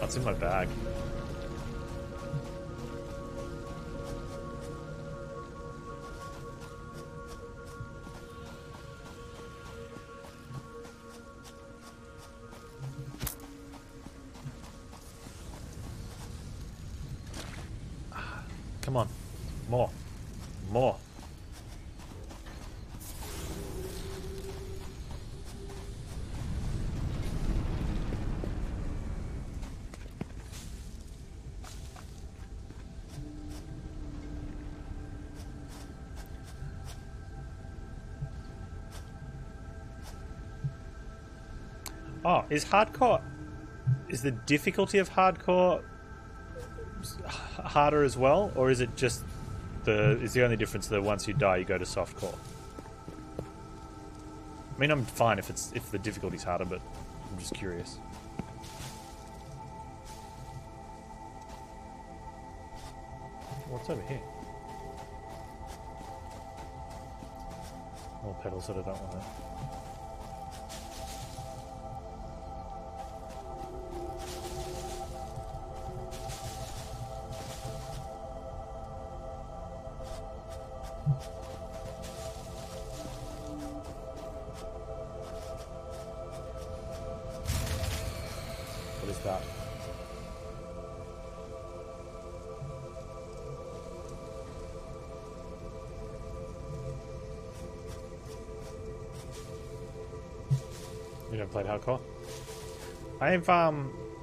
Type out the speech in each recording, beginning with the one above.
What's in my bag? Come on. More. More. Oh, is the difficulty of hardcore harder as well, or is it just is the only difference that once you die you go to softcore? I mean, I'm fine if the difficulty's harder, but I'm just curious. What's over here? More pedals that I don't want to. What is that? You never played hardcore? I've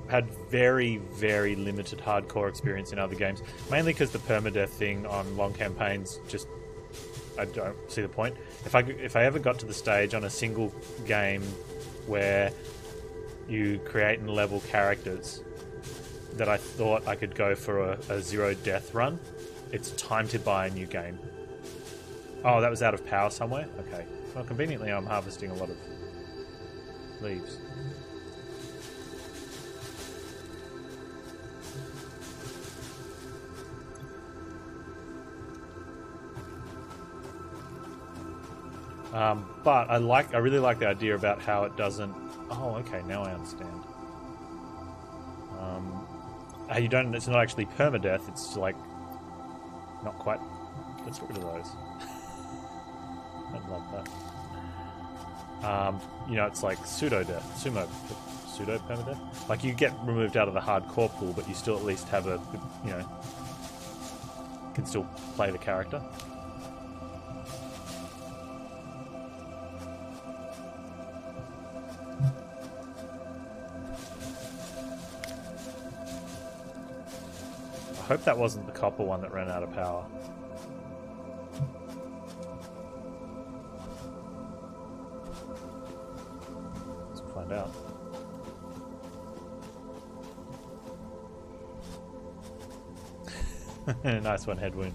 had very, very limited hardcore experience in other games, mainly because the permadeath thing on long campaigns just I don't see the point. If I ever got to the stage on a single game where you create and level characters that I thought I could go for a zero death run, it's time to buy a new game. Oh, that was out of power somewhere? Okay. Well, conveniently I'm harvesting a lot of leaves. But I really like the idea about how it doesn't. Oh, okay, now I understand. How you don't. It's not actually permadeath. It's like not quite. Let's get rid of those. I love that. You know, it's like pseudo permadeath. Like you get removed out of the hardcore pool, but you still at least have a, you know, can still play the character. I hope that wasn't the copper one that ran out of power. Let's find out. Nice one, head wound.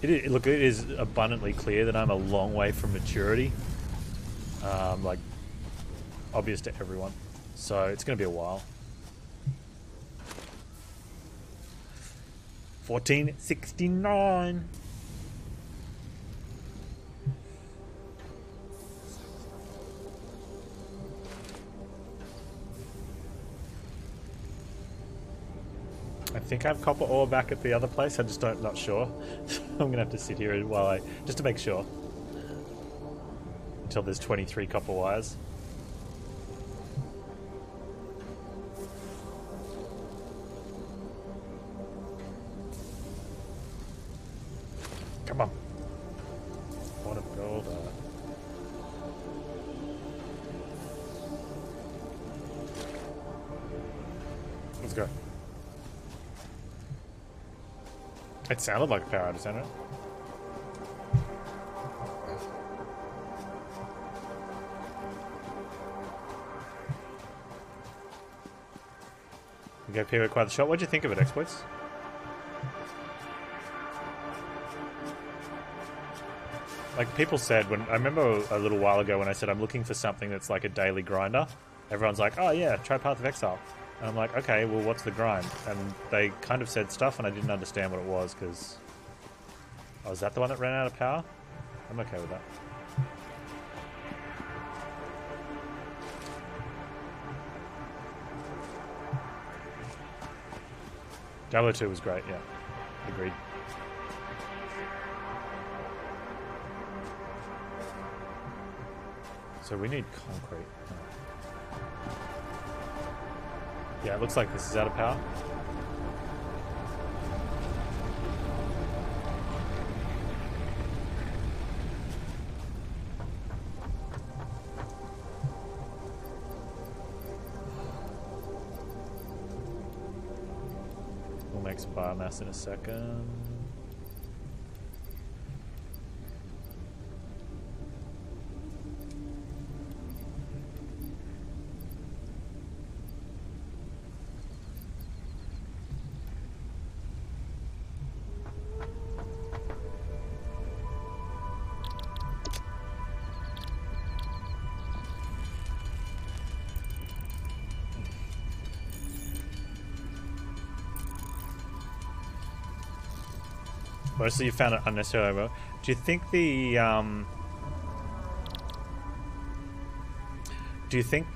Look, it is abundantly clear that I'm a long way from maturity. Like, obvious to everyone. So it's going to be a while. 1469. I think I have copper ore back at the other place. I just not sure. I'm going to have to sit here while just to make sure. Until there's 23 copper wires. Come on. What a builder. Let's go. It sounded like a power outage, didn't it? You go period quite the shot. What'd you think of it, Exploits? Like people said, I remember a little while ago when I said I'm looking for something that's like a daily grinder, everyone's like, oh yeah, try Path of Exile. And I'm like, okay, well what's the grind? And they kind of said stuff and I didn't understand what it was because... Oh, is that the one that ran out of power? I'm okay with that. Diablo 2 was great, yeah. Agreed. So we need concrete. Yeah, it looks like this is out of power. We'll make some biomass in a second. Mostly you found it unnecessarily well. Do you think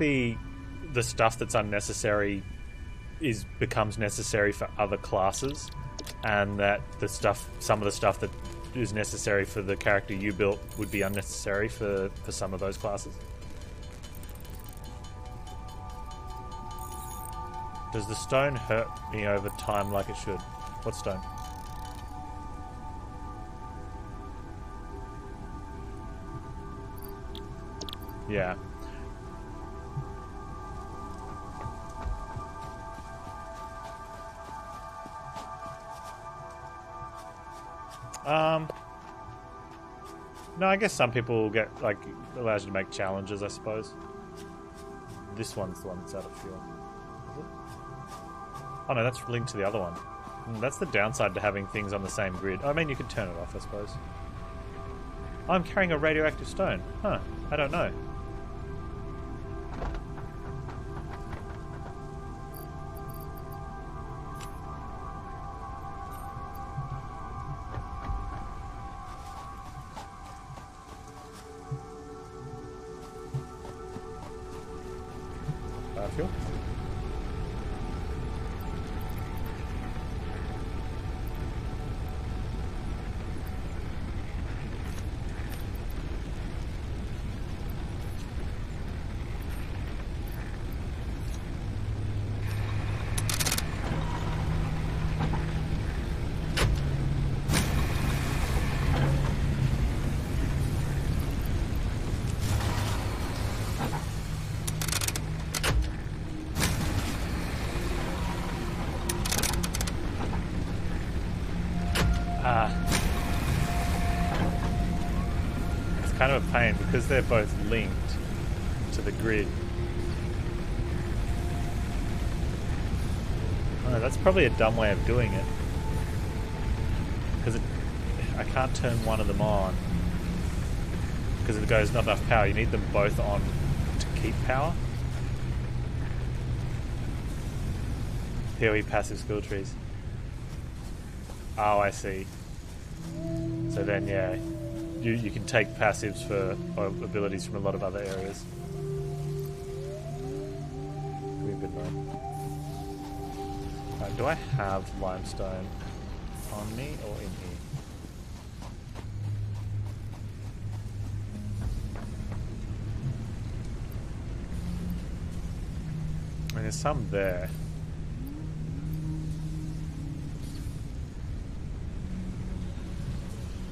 the stuff that's unnecessary becomes necessary for other classes, and that some of the stuff that is necessary for the character you built would be unnecessary for some of those classes? Does the stone hurt me over time like it should? What stone? Yeah. No, I guess some people get, like, allows you to make challenges, I suppose. This one's the one that's out of fuel. Is it? Oh no, that's linked to the other one. That's the downside to having things on the same grid. I mean, you could turn it off, I suppose. I'm carrying a radioactive stone. Huh, I don't know. Fuel. It's kind of a pain because they're both linked to the grid. Oh, that's probably a dumb way of doing it, because I can't turn one of them on because it goes not enough power. You need them both on to keep power. PoE passive skill trees. Oh, I see. So then, yeah, you can take passives for abilities from a lot of other areas. Could be a bit annoying. Do I have limestone on me or in here? And there's some there.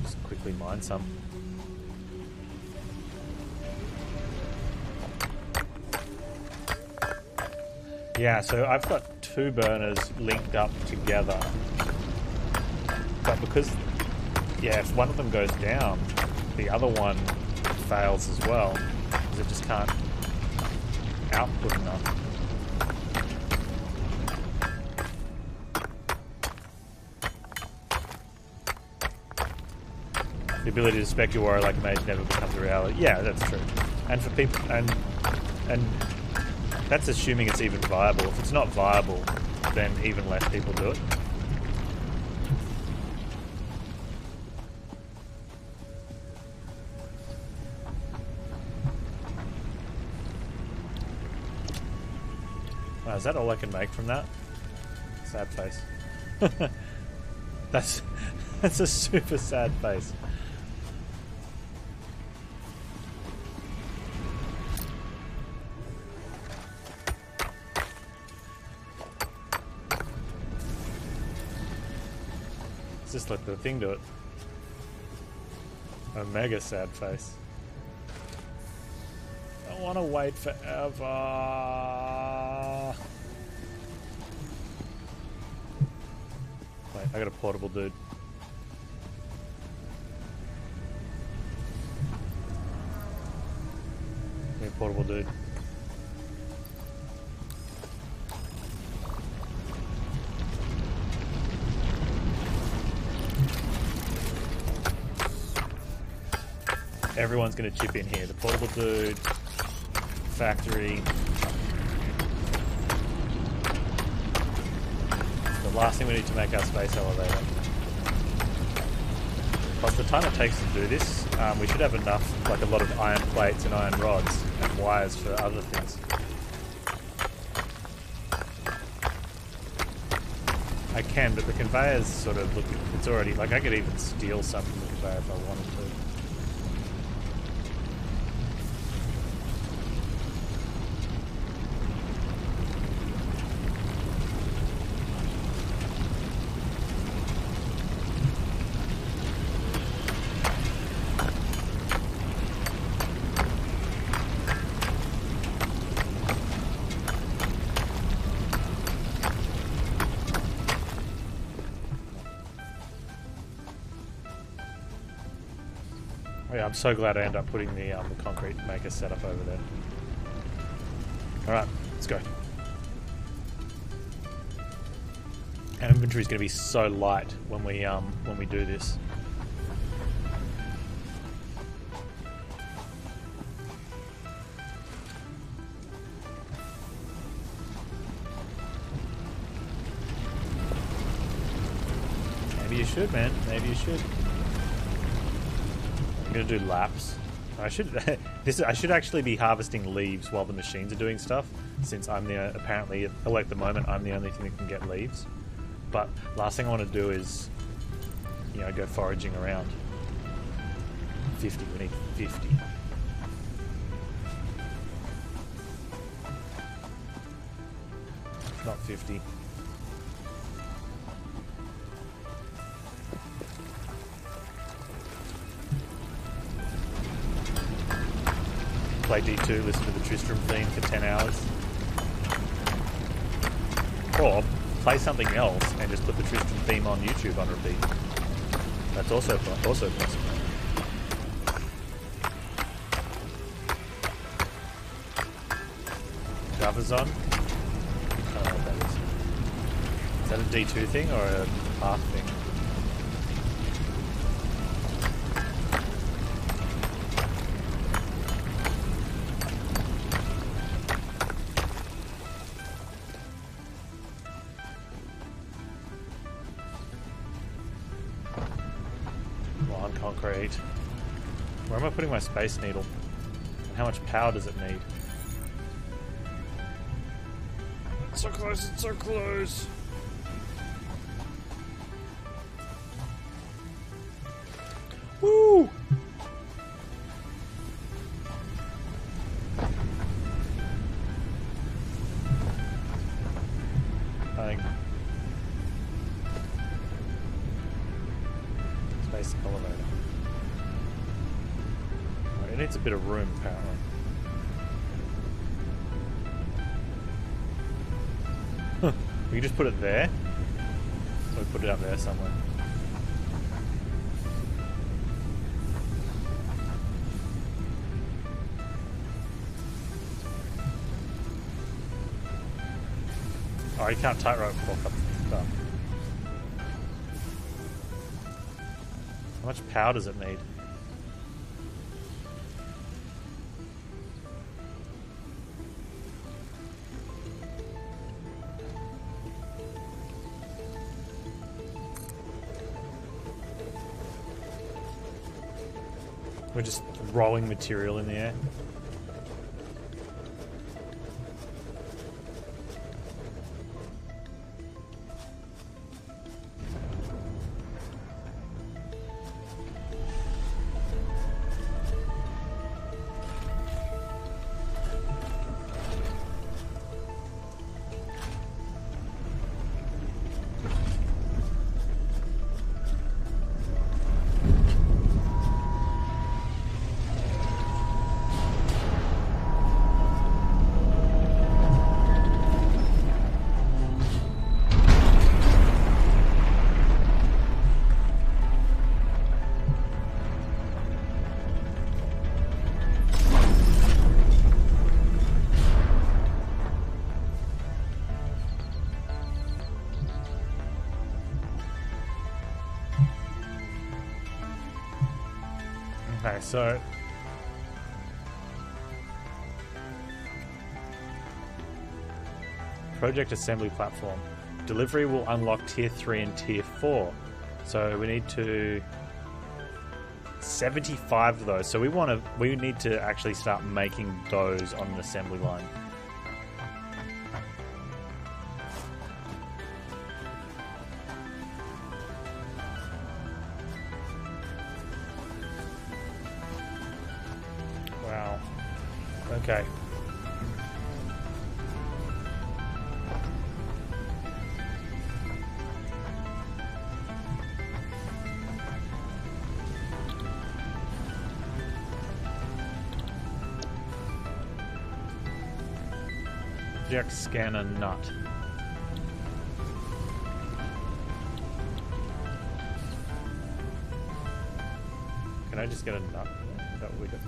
Just quickly mine some. Yeah, so I've got two burners linked up together, but because, yeah, if one of them goes down, the other one fails as well, because it just can't output enough. The ability to spec your warrior like a mage never becomes a reality. Yeah, that's true. And for people, and that's assuming it's even viable. If it's not viable, then even less people do it. Is that all I can make from that? Sad face. That's a super sad face. Let's just let the thing do it. A mega sad face. I want to wait forever. Wait, I got a portable dude. Give me a portable dude. Everyone's going to chip in here. The portable dude, factory. The last thing we need to make our space elevator. Plus the time it takes to do this, we should have enough, like a lot of iron plates and iron rods and wires for other things. I can, but the conveyor's sort of, look, it's already, like I could even steal some from the conveyor if I wanted to. Oh yeah, I'm so glad I ended up putting the concrete maker setup over there. Alright, let's go. And inventory's going to be so light when we do this. Maybe you should, man. Maybe you should. I'm gonna do laps. I should I should actually be harvesting leaves while the machines are doing stuff, since I'm the apparently, well, at the moment I'm the only thing that can get leaves. But last thing I want to do is, you know, go foraging around. 50. We need 50. Not 50. Play D2, listen to the Tristram theme for 10 hours. Or play something else and just put the Tristram theme on YouTube on repeat. That's also possible. Java's on? I don't know what that is. Is that a D2 thing or a path thing? Concrete. Where am I putting my space needle? And how much power does it need? It's so close, it's so close! Woo! Space elevator. It needs a bit of room, apparently. We can just put it there. So we put it up there somewhere. Oh, you can't tightrope walk up stuff. How much power does it need? We're just throwing material in the air. so project assembly platform. Delivery will unlock tier 3 and tier 4. So we need to 75 of those. So we need to actually start making those on an assembly line. Wow. Okay. Project scanner nut. Can I just get a nut? Is that what we got?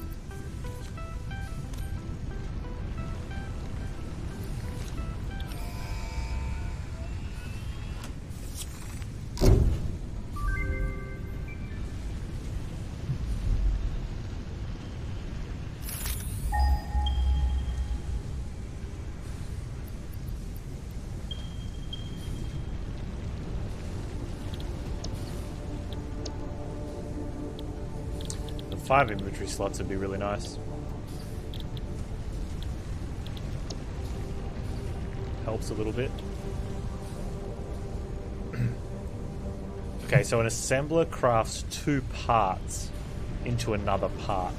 The 5 inventory slots would be really nice. Helps a little bit. Okay, so an assembler crafts 2 parts into another part.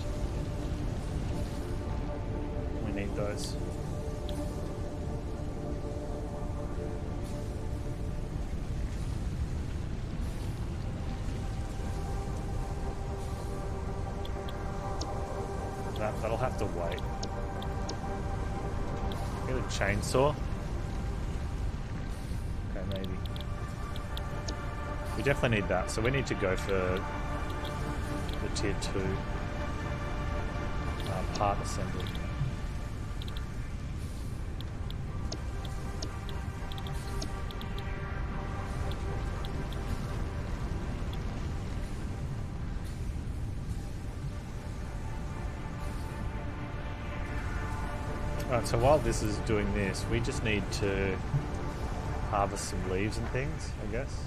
We need those. That'll have to wait. Get a chainsaw. Okay, maybe. We definitely need that, so we need to go for the tier 2 part assembly. Alright, so while this is doing this, we just need to harvest some leaves and things, I guess.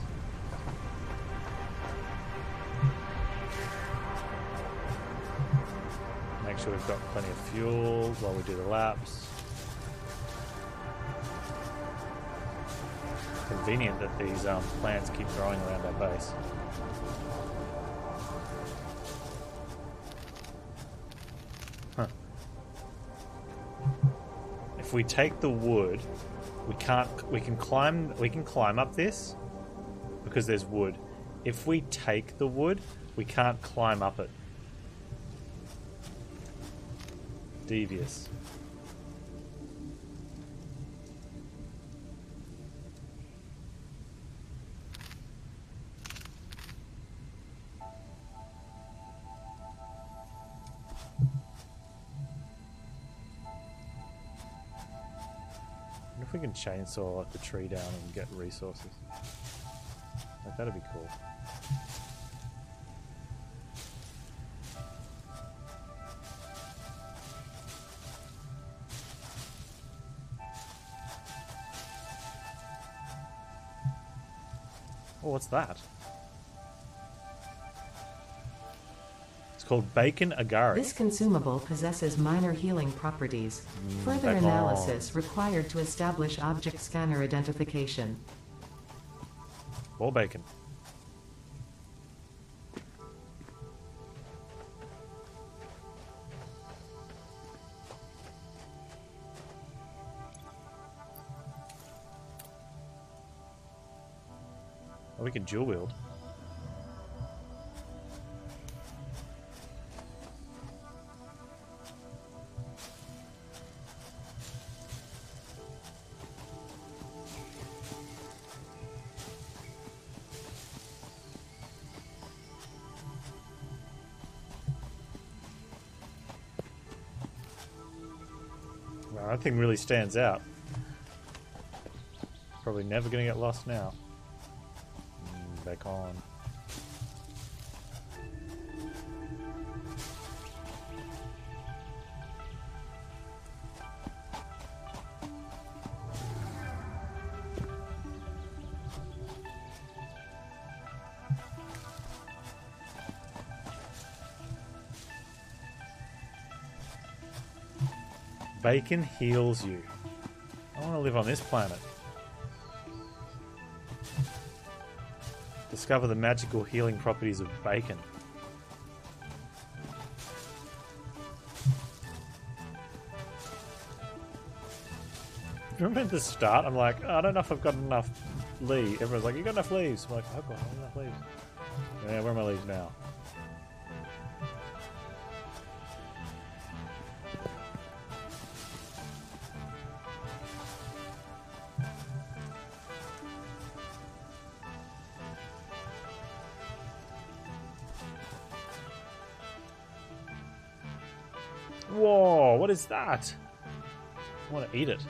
Make sure we've got plenty of fuel while we do the laps. Convenient that these plants keep growing around our base. Huh. If we take the wood, we can climb up this because there's wood. If we take the wood, we can't climb up it. Devious. If we can chainsaw like the tree down and get resources, like, that'd be cool. Oh, what's that? It's called bacon agaric. This consumable possesses minor healing properties. Further bacon. analysis required to establish object scanner identification. More bacon. Oh, we can dual wield. Wow, that thing really stands out. Probably never going to get lost now. Back on. Bacon heals you. I want to live on this planet. Discover the magical healing properties of bacon. Remember at the start, I'm like, oh, I don't know if I've got enough leaves. Everyone's like, you got enough leaves? I'm like, I've got enough leaves. Yeah, where are my leaves now? Whoa, what is that? I want to eat it.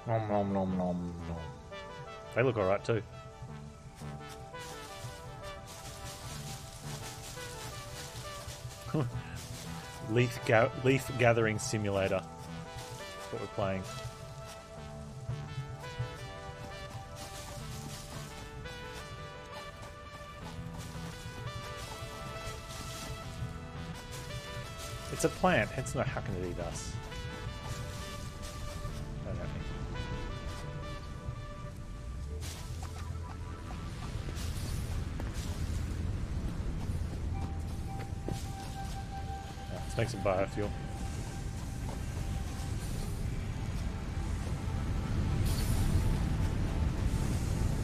Nom nom nom nom nom. They look alright too. Leaf gathering simulator. That's what we're playing. It's a plant, hence not how can it eat us. Don't know. Let's make some biofuel.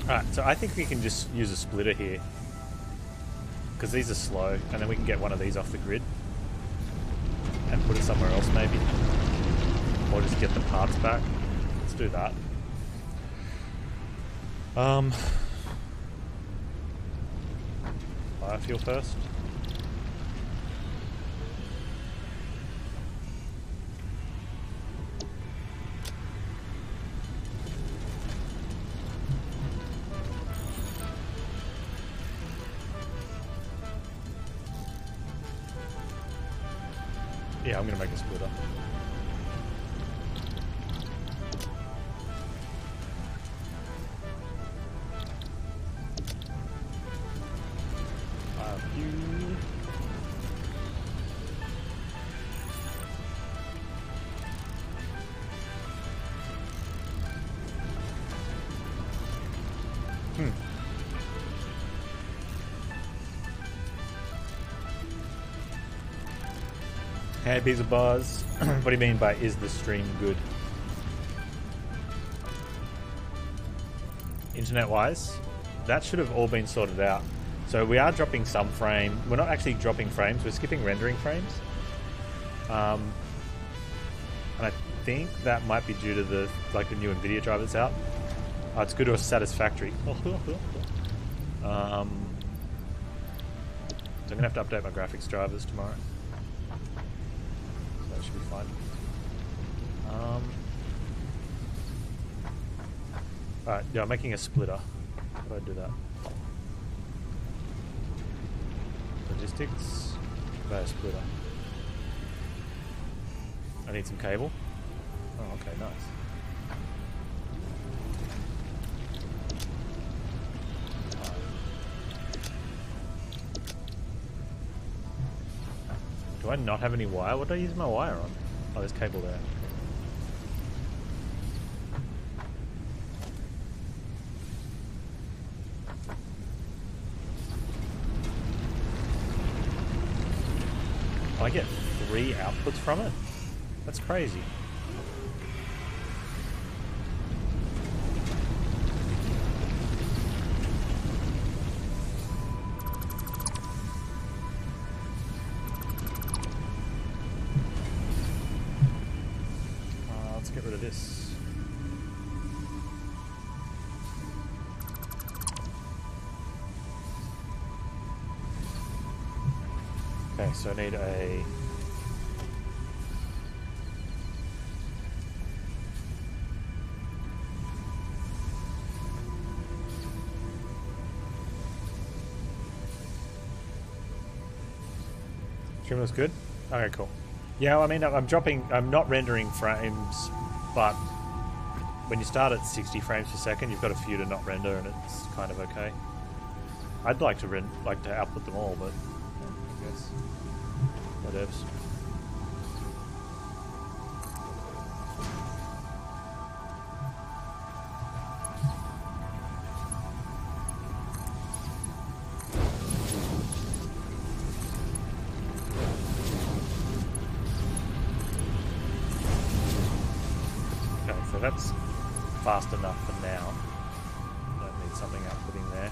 Alright, so I think we can just use a splitter here. Because these are slow, and then we can get one of these off the grid. And put it somewhere else maybe. Or just get the parts back. Let's do that. Biofuel first. Yeah, I'm gonna make a splitter. Hey, piece of buzz. What do you mean by is the stream good? Internet-wise, that should have all been sorted out. So we are dropping some frame. We're not actually dropping frames. We're skipping rendering frames. And I think that might be due to the the new NVIDIA drive that's out. It's good to a Satisfactory. So I'm gonna have to update my graphics drivers tomorrow. That should be fine. Alright, yeah, I'm making a splitter. How do I do that? Logistics. No, splitter. I need some cable. Oh, okay, nice. Do I not have any wire? What do I use my wire on? Oh, there's cable there. Oh, I get 3 outputs from it? That's crazy. Let's get rid of this. Okay, so I need a... Stream looks good? Okay, cool. Yeah, I mean, I'm not rendering frames, but when you start at 60 frames per second, you've got a few to not render, and it's kind of okay. I'd like to output them all, but I guess whatevs. Okay, so that's fast enough for now. Don't need something outputting there.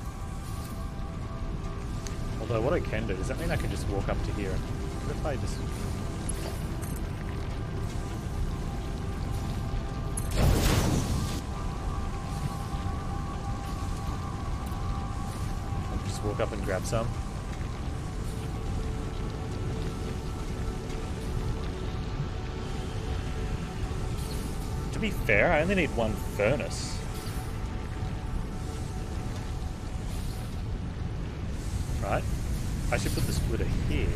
Although what I can do, does that mean I can just walk up to here? What if I just... walk up and grab some? To be fair, I only need one furnace. Right? I should put the splitter here.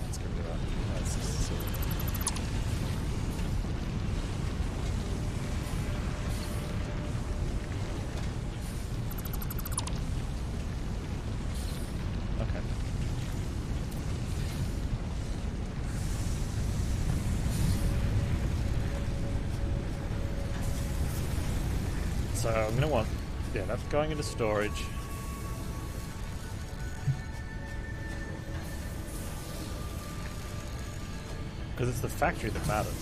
Let's get rid of that. That's just silly. Okay. So I'm going to want, yeah, that's going into storage. Because it's the factory that matters.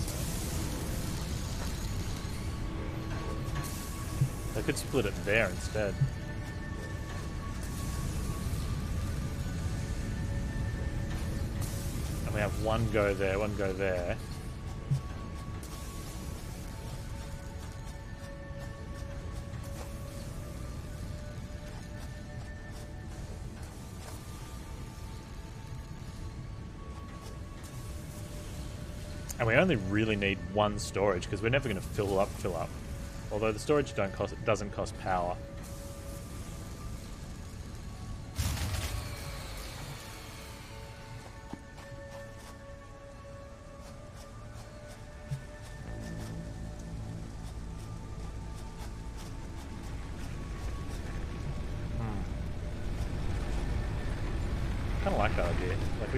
They could split it there instead. And we have one go there, one go there. And we only really need one storage because we're never going to fill up. Although the storage doesn't cost power. Kind of like that idea. Like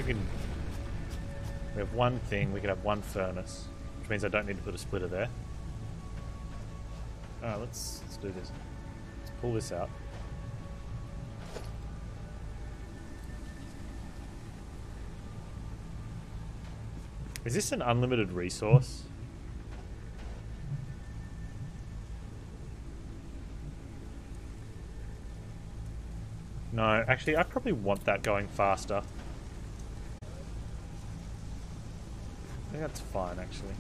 we have one thing, we can have one furnace, which means I don't need to put a splitter there. Alright, let's do this. Let's pull this out. Is this an unlimited resource? No, actually I probably want that going faster. I think that's fine, actually.